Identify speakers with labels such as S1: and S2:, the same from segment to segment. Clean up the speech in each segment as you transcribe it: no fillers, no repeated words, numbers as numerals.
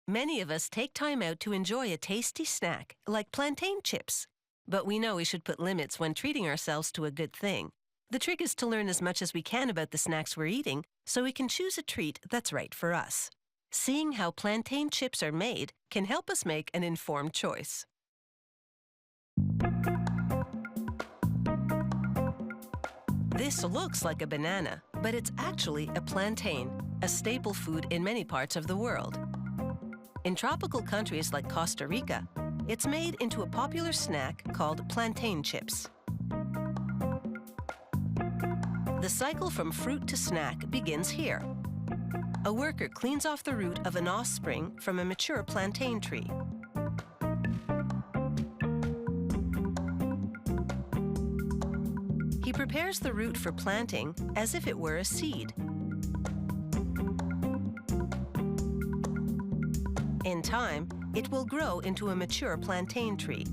S1: Many of us take time out to enjoy a tasty snack, like plantain chips. But we know we should put limits when treating ourselves to a good thing. The trick is to learn as much as we can about the snacks we're eating so we can choose a treat that's right for us. Seeing how plantain chips are made can help us make an informed choice. This looks like a banana, but it's actually a plantain, a staple food in many parts of the world. In tropical countries like Costa Rica, it's made into a popular snack called plantain chips. The cycle from fruit to snack begins here. A worker cleans off the root of an offspring from a mature plantain tree. He prepares the root for planting as if it were a seed. In time, it will grow into a mature plantain tree.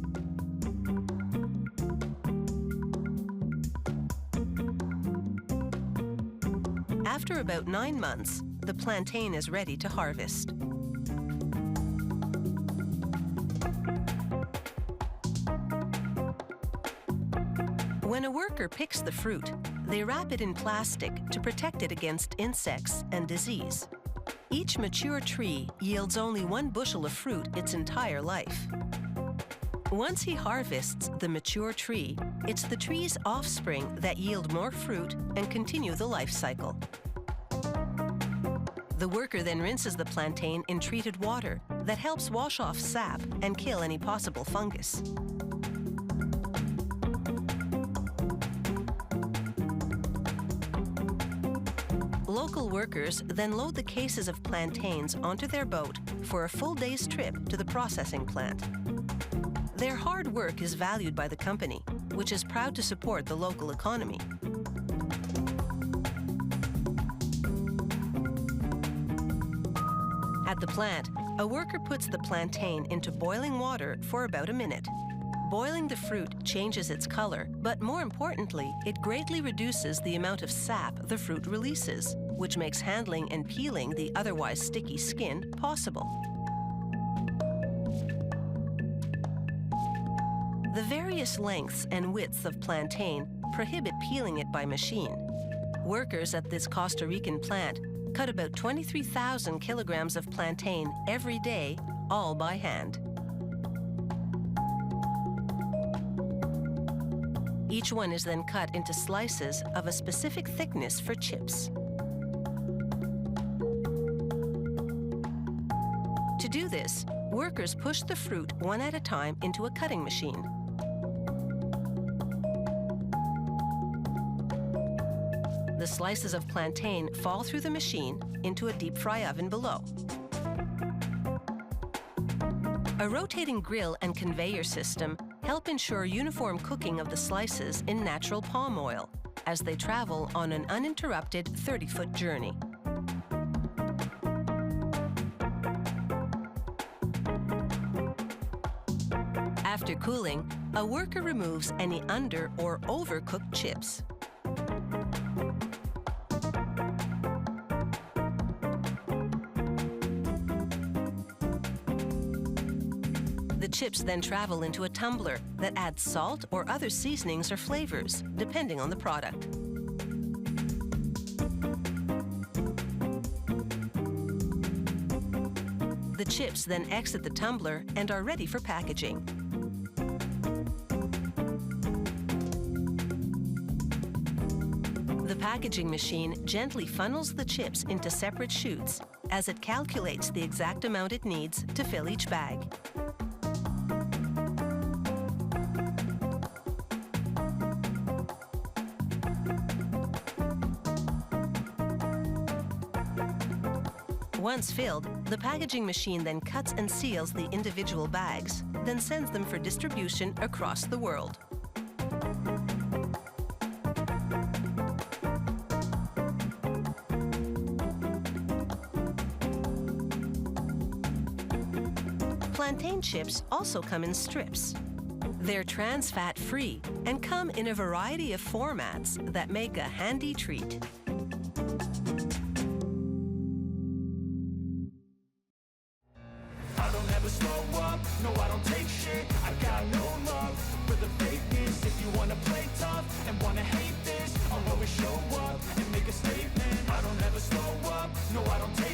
S1: After about 9 months, the plantain is ready to harvest. When a worker picks the fruit, they wrap it in plastic to protect it against insects and disease. Each mature tree yields only 1 bushel of fruit its entire life. Once he harvests the mature tree, it's the tree's offspring that yield more fruit and continue the life cycle. The worker then rinses the plantain in treated water that helps wash off sap and kill any possible fungus. Local workers then load the cases of plantains onto their boat for a full day's trip to the processing plant. Their hard work is valued by the company, which is proud to support the local economy. At the plant, a worker puts the plantain into boiling water for about a minute. Boiling the fruit changes its color, but more importantly, it greatly reduces the amount of sap the fruit releases, which makes handling and peeling the otherwise sticky skin possible. The various lengths and widths of plantain prohibit peeling it by machine. Workers at this Costa Rican plant cut about 23,000 kilograms of plantain every day, all by hand. Each one is then cut into slices of a specific thickness for chips. To do this, workers push the fruit one at a time into a cutting machine. The slices of plantain fall through the machine into a deep fry oven below. A rotating grill and conveyor system help ensure uniform cooking of the slices in natural palm oil as they travel on an uninterrupted 30-foot journey. After cooling, a worker removes any under- or overcooked chips. The chips then travel into a tumbler that adds salt or other seasonings or flavors, depending on the product. The chips then exit the tumbler and are ready for packaging. The packaging machine gently funnels the chips into separate chutes as it calculates the exact amount it needs to fill each bag. Once filled, the packaging machine then cuts and seals the individual bags, then sends them for distribution across the world. Plantain chips also come in strips. They're trans fat free and come in a variety of formats that make a handy treat.
S2: never slow up, no I don't take shit. I got no love for the fakeness. If you wanna play tough and wanna hate this, I'll always show up and make a statement. I don't ever slow up, no I don't take